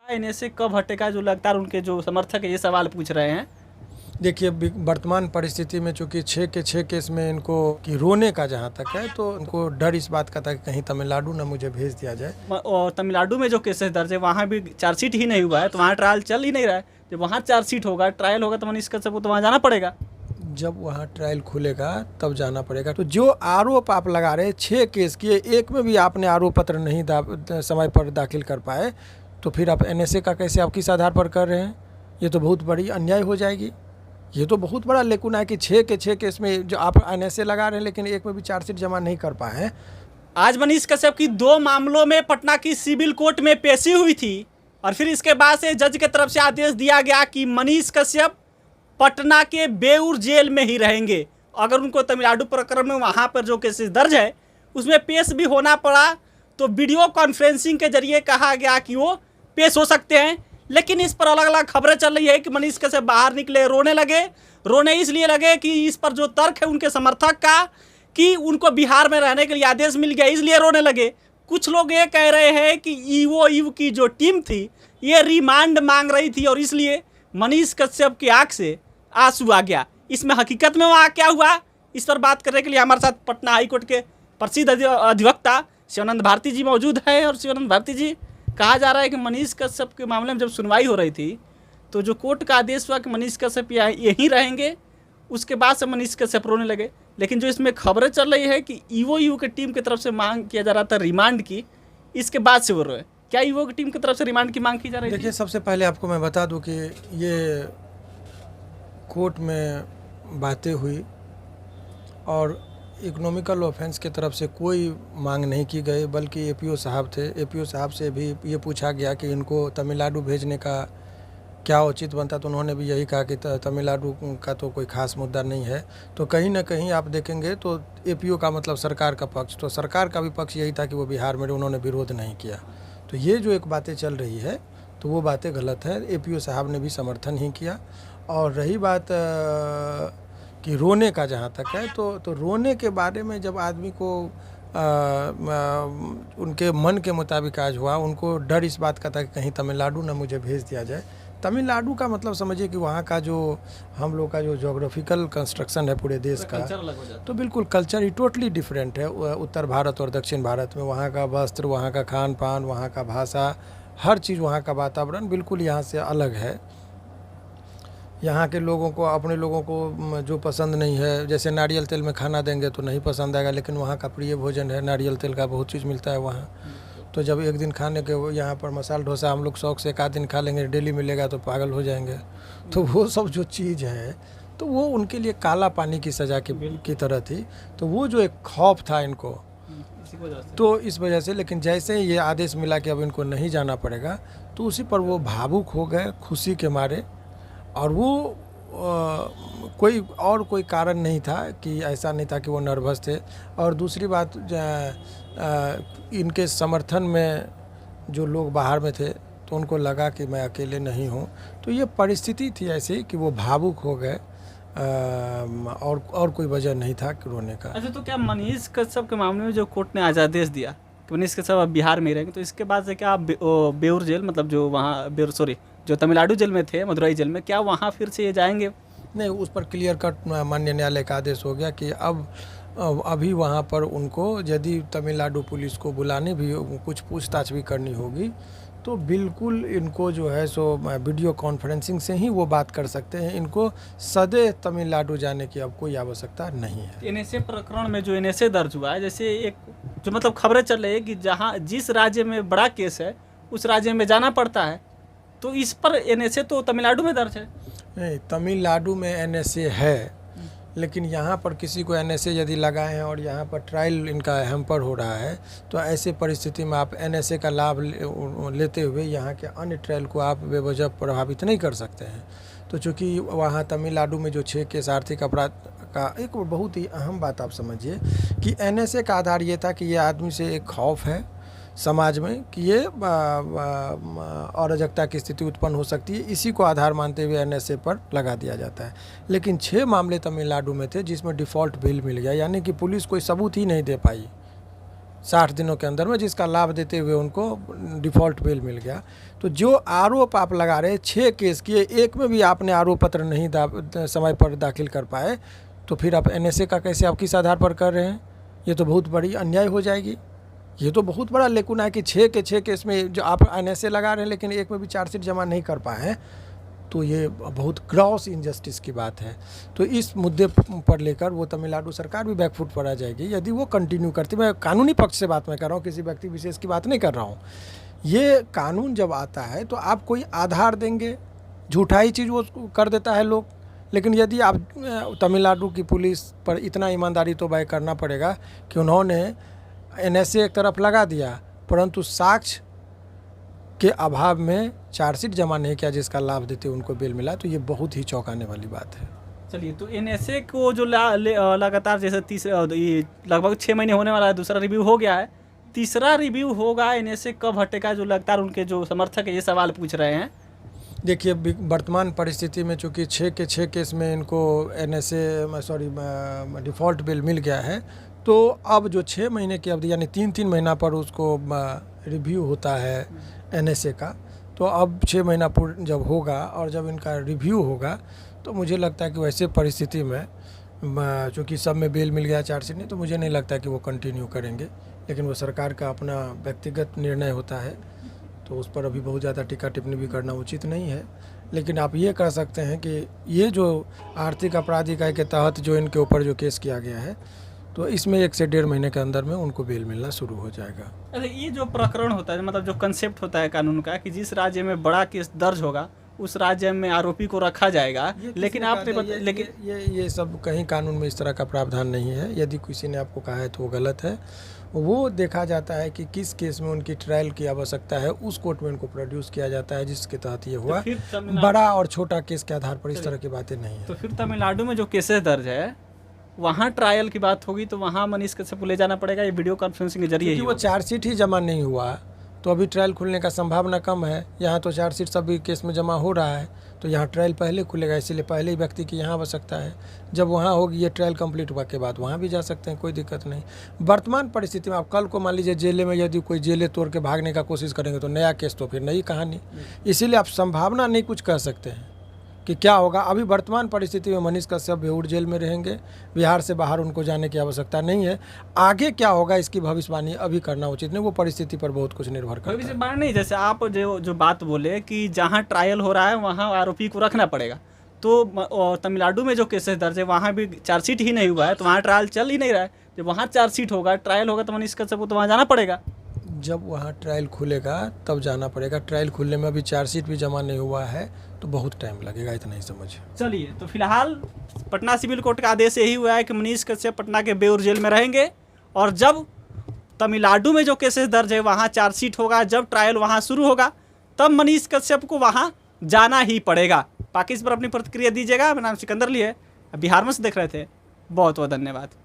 NSA कब हटेगा, जो लगातार उनके जो समर्थक है ये सवाल पूछ रहे हैं। देखिए, वर्तमान परिस्थिति में चूँकि 6 के 6 केस में इनको कि रोने का जहाँ तक है, तो उनको डर इस बात का था कि कहीं तमिलनाडु ना मुझे भेज दिया जाए। और तमिलनाडु में जो केसेस दर्ज है वहाँ भी चार्जशीट ही नहीं हुआ है, तो वहाँ ट्रायल चल ही नहीं रहा है। जब वहाँ चार्जशीट होगा, ट्रायल होगा, तो मनीष कश्यप को तो वहाँ जाना पड़ेगा। जब वहाँ ट्रायल खुलेगा तब जाना पड़ेगा। तो जो आरोप आप लगा रहे 6 केस किए, एक में भी आपने आरोप पत्र नहीं समय पर दाखिल कर पाए, तो फिर आप एनएसए का कैसे, आप किस आधार पर कर रहे हैं? ये तो बहुत बड़ी अन्याय हो जाएगी। ये तो बहुत बड़ा लेकुना है कि 6 के 6 केस में जो आप एनएसए लगा रहे हैं, लेकिन एक में भी चार्जशीट जमा नहीं कर पाए हैं। आज मनीष कश्यप की 2 मामलों में पटना की सिविल कोर्ट में पेशी हुई थी, और फिर इसके बाद से जज की तरफ से आदेश दिया गया कि मनीष कश्यप पटना के बेऊर जेल में ही रहेंगे। अगर उनको तमिलनाडु प्रकरण में वहाँ पर जो केसेस दर्ज है उसमें पेश भी होना पड़ा, तो वीडियो कॉन्फ्रेंसिंग के जरिए कहा गया कि वो पेश हो सकते हैं। लेकिन इस पर अलग अलग खबरें चल रही है कि मनीष कश्यप बाहर निकले, रोने लगे। रोने इसलिए लगे कि इस पर जो तर्क है उनके समर्थक का कि उनको बिहार में रहने के लिए आदेश मिल गया, इसलिए रोने लगे। कुछ लोग ये कह रहे हैं कि ईओ की जो टीम थी ये रिमांड मांग रही थी, और इसलिए मनीष कश्यप की आंख से आंसू आ गया। इसमें हकीकत में वहाँ क्या हुआ, इस पर बात करने के लिए हमारे साथ पटना हाईकोर्ट के प्रसिद्ध अधिवक्ता शिवानंद भारती जी मौजूद हैं। और शिवानंद भारती जी, कहा जा रहा है कि मनीष कश्यप के मामले में जब सुनवाई हो रही थी तो जो कोर्ट का आदेश हुआ कि मनीष कश्यप यहीं रहेंगे, उसके बाद से मनीष कश्यप रोने लगे। लेकिन जो इसमें खबरें चल रही है कि ईओ की टीम की तरफ से मांग किया जा रहा था रिमांड की, इसके बाद से वो रोए। क्या ईओ की टीम की तरफ से रिमांड की मांग की जा रही है? देखिए, सबसे पहले आपको मैं बता दूं कि ये कोर्ट में बातें हुई और इकोनॉमिकल ऑफेंस की तरफ से कोई मांग नहीं की गई, बल्कि एपीओ साहब थे। एपीओ साहब से भी ये पूछा गया कि इनको तमिलनाडु भेजने का क्या उचित बनता, तो उन्होंने भी यही कहा कि तमिलनाडु का तो कोई खास मुद्दा नहीं है। तो कहीं ना कहीं आप देखेंगे तो एपीओ का मतलब सरकार का पक्ष, तो सरकार का भी पक्ष यही था कि वो बिहार में, उन्होंने विरोध नहीं किया। तो ये जो एक बातें चल रही है तो वो बातें गलत है। एपीओ साहब ने भी समर्थन ही किया। और रही बात कि रोने का जहाँ तक है, तो रोने के बारे में जब आदमी को उनके मन के मुताबिक आज हुआ, उनको डर इस बात का था कि कहीं तमिलनाडु ना मुझे भेज दिया जाए। तमिलनाडु का मतलब समझिए कि वहाँ का जो हम लोग का जो जोग्राफिकल कंस्ट्रक्शन है पूरे देश का, तो बिल्कुल कल्चर ही टोटली डिफरेंट है उत्तर भारत और दक्षिण भारत में। वहाँ का वस्त्र, वहाँ का खान पान, वहाँ का भाषा, हर चीज़, वहाँ का वातावरण बिल्कुल यहाँ से अलग है। यहाँ के लोगों को, अपने लोगों को जो पसंद नहीं है, जैसे नारियल तेल में खाना देंगे तो नहीं पसंद आएगा, लेकिन वहाँ का प्रिय भोजन है नारियल तेल का, बहुत चीज़ मिलता है वहाँ। तो जब एक दिन खाने के, यहाँ पर मसाला डोसा हम लोग शौक से एक आध दिन खा लेंगे, डेली मिलेगा तो पागल हो जाएंगे। तो वो सब जो चीज़ है तो वो उनके लिए काला पानी की सज़ा की तरह थी। तो वो जो एक खौफ था इनको, तो इस वजह से, लेकिन जैसे ही ये आदेश मिला कि अब इनको नहीं जाना पड़ेगा, तो उसी पर वो भावुक हो गए खुशी के मारे। और वो कोई कारण नहीं था, कि ऐसा नहीं था कि वो नर्वस थे। और दूसरी बात, इनके समर्थन में जो लोग बाहर में थे तो उनको लगा कि मैं अकेले नहीं हूँ। तो ये परिस्थिति थी ऐसी कि वो भावुक हो गए, और कोई वजह नहीं था कि रोने का। अच्छा, तो क्या मनीष कश्यप के मामले में जो कोर्ट ने आज आदेश दिया कि मनीष कश्यप अब बिहार में ही रहेंगे, तो इसके बाद से क्या बेऊर जेल, मतलब जो वहाँ जो तमिलनाडु जेल में थे, मदुरई जेल में, क्या वहाँ फिर से ये जाएंगे? नहीं, उस पर क्लियर कट माननीय न्यायालय का आदेश हो गया कि अभी वहाँ पर उनको यदि तमिलनाडु पुलिस को बुलाने भी, कुछ पूछताछ भी करनी होगी, तो बिल्कुल इनको जो है सो वीडियो कॉन्फ्रेंसिंग से ही वो बात कर सकते हैं। इनको सदैव तमिलनाडु जाने की अब कोई आवश्यकता नहीं है। एनएसए प्रकरण में जो एनएसए दर्ज हुआ है, जैसे एक जो मतलब खबरें चल रही है कि जहाँ जिस राज्य में बड़ा केस है उस राज्य में जाना पड़ता है, तो इस पर एनएसए तो तमिलनाडु में दर्ज है। नहीं, तमिलनाडु में एनएसए है, लेकिन यहाँ पर किसी को एनएसए यदि लगाए हैं और यहाँ पर ट्रायल इनका हैम्पर हो रहा है, तो ऐसे परिस्थिति में आप एनएसए का लाभ लेते हुए यहाँ के अन्य ट्रायल को आप बेवजह प्रभावित नहीं कर सकते हैं। तो चूँकि वहाँ तमिलनाडु में जो 6 केस आर्थिक अपराध का, एक बहुत ही अहम बात आप समझिए कि एनएसए का आधार ये था कि ये आदमी से एक खौफ है समाज में कि ये अराजकता की स्थिति उत्पन्न हो सकती है, इसी को आधार मानते हुए एनएसए पर लगा दिया जाता है। लेकिन 6 मामले तमिलनाडु में थे जिसमें डिफ़ॉल्ट बिल मिल गया, यानी कि पुलिस कोई सबूत ही नहीं दे पाई, 60 दिनों के अंदर में, जिसका लाभ देते हुए उनको डिफ़ॉल्ट बेल मिल गया। तो जो आरोप आप लगा रहे 6 केस किए, एक में भी आपने आरोप पत्र नहीं समय पर दाखिल कर पाए, तो फिर आप NSA का कैसे, आप किस आधार पर कर रहे हैं? ये तो बहुत बड़ी अन्याय हो जाएगी। ये तो बहुत बड़ा लेकुना है कि 6 के 6 केस में जो आप NSA लगा रहे हैं लेकिन एक में भी चार्जशीट जमा नहीं कर पाए हैं, तो ये बहुत ग्रॉस इनजस्टिस की बात है। तो इस मुद्दे पर लेकर वो तमिलनाडु सरकार भी बैकफुट पर आ जाएगी यदि वो कंटिन्यू करती। मैं कानूनी पक्ष से बात मैं कर रहा हूँ, किसी व्यक्ति विशेष की बात नहीं कर रहा हूँ। ये कानून जब आता है तो आप कोई आधार देंगे, झूठा ही चीज़ वो कर देता है लोग। लेकिन यदि आप तमिलनाडु की पुलिस पर इतना ईमानदारी तो व्यय करना पड़ेगा कि उन्होंने NSA एक तरफ लगा दिया परंतु साक्ष्य के अभाव में चार्जशीट जमा नहीं किया जिसका लाभ देते उनको बेल मिला, तो ये बहुत ही चौंकाने वाली बात है। चलिए, तो NSA को जो लगातार जैसे ये लगभग 6 महीने होने वाला है, दूसरा रिव्यू हो गया है, तीसरा रिव्यू होगा, NSA कब हटेगा, जो लगातार उनके जो समर्थक है ये सवाल पूछ रहे हैं। देखिए, वर्तमान परिस्थिति में चूँकि 6 के 6 केस में इनको डिफ़ॉल्ट बिल मिल गया है, तो अब जो 6 महीने की अवधि यानी 3-3 महीना पर उसको रिव्यू होता है NSA का, तो अब 6 महीना पूर्ण जब होगा और जब इनका रिव्यू होगा तो मुझे लगता है कि वैसे परिस्थिति में चूँकि सब में बेल मिल गया चार्जशीट नहीं, तो मुझे नहीं लगता कि वो कंटिन्यू करेंगे। लेकिन वो सरकार का अपना व्यक्तिगत निर्णय होता है, तो उस पर अभी बहुत ज़्यादा टीका टिप्पणी भी करना उचित नहीं है। लेकिन आप ये कह सकते हैं कि ये जो आर्थिक अपराध इकाई के तहत जो इनके ऊपर जो केस किया गया है, तो इसमें 1 से 1.5 महीने के अंदर में उनको बेल मिलना शुरू हो जाएगा। अरे, ये जो प्रकरण होता है, मतलब जो कंसेप्ट होता है कानून का कि जिस राज्य में बड़ा केस दर्ज होगा उस राज्य में आरोपी को रखा जाएगा, लेकिन आपने लेकिन ये सब कहीं कानून में इस तरह का प्रावधान नहीं है। यदि किसी ने आपको कहा है तो वो गलत है। वो देखा जाता है कि किस केस में उनकी ट्रायल की आवश्यकता है, उस कोर्ट में उनको प्रोड्यूस किया जाता है जिसके तहत ये हुआ। तो बड़ा और छोटा केस के आधार पर इस तरह की बातें नहीं है। तो फिर तमिलनाडु में जो केसेस दर्ज है वहाँ ट्रायल की बात होगी, तो वहाँ मनीष कश्यप को ले जाना पड़ेगा, ये वीडियो कॉन्फ्रेंसिंग के जरिए ही। वो चार्जशीट ही जमा नहीं हुआ तो अभी ट्रायल खुलने का संभावना कम है। यहाँ तो चार्जशीट सभी केस में जमा हो रहा है, तो यहाँ ट्रायल पहले खुलेगा, इसीलिए पहले ही व्यक्ति की यहाँ आवश्यकता है। जब वहाँ होगी ये ट्रायल कंप्लीट हुआ के बाद वहाँ भी जा सकते हैं, कोई दिक्कत नहीं। वर्तमान परिस्थिति में आप कल को मान लीजिए जेले में यदि कोई जेले तोड़ के भागने का कोशिश करेंगे तो नया केस, तो फिर नई कहानी। इसीलिए आप संभावना नहीं कुछ कह सकते हैं कि क्या होगा। अभी वर्तमान परिस्थिति में मनीष कश्यप बेऊर जेल में रहेंगे, बिहार से बाहर उनको जाने की आवश्यकता नहीं है। आगे क्या होगा इसकी भविष्यवाणी अभी करना उचित नहीं, वो परिस्थिति पर बहुत कुछ निर्भर करता है। भविष्यवाणी नहीं, जैसे आप जो बात बोले कि जहाँ ट्रायल हो रहा है वहाँ आरोपी को रखना पड़ेगा, तो तमिलनाडु में जो केसेस दर्ज है वहाँ भी चार्जशीट ही नहीं हुआ है, तो वहाँ ट्रायल चल ही नहीं रहा है। जब वहाँ चार्जशीट होगा, ट्रायल होगा, तो मनीष कश्यप को तो वहाँ जाना पड़ेगा। जब वहाँ ट्रायल खुलेगा तब जाना पड़ेगा। ट्रायल खुलने में अभी चार्जशीट भी जमा नहीं हुआ है, तो बहुत टाइम लगेगा, इतना ही समझिए। चलिए, तो फिलहाल पटना सिविल कोर्ट का आदेश यही हुआ है कि मनीष कश्यप पटना के बेऊर जेल में रहेंगे, और जब तमिलनाडु में जो केसेस दर्ज है वहाँ चार्जशीट होगा, जब ट्रायल वहाँ शुरू होगा, तब मनीष कश्यप को वहाँ जाना ही पड़ेगा। बाकी इस पर अपनी प्रतिक्रिया दीजिएगा। मेरा नाम सिकंदर ली है, बिहार में से देख रहे थे। बहुत बहुत धन्यवाद।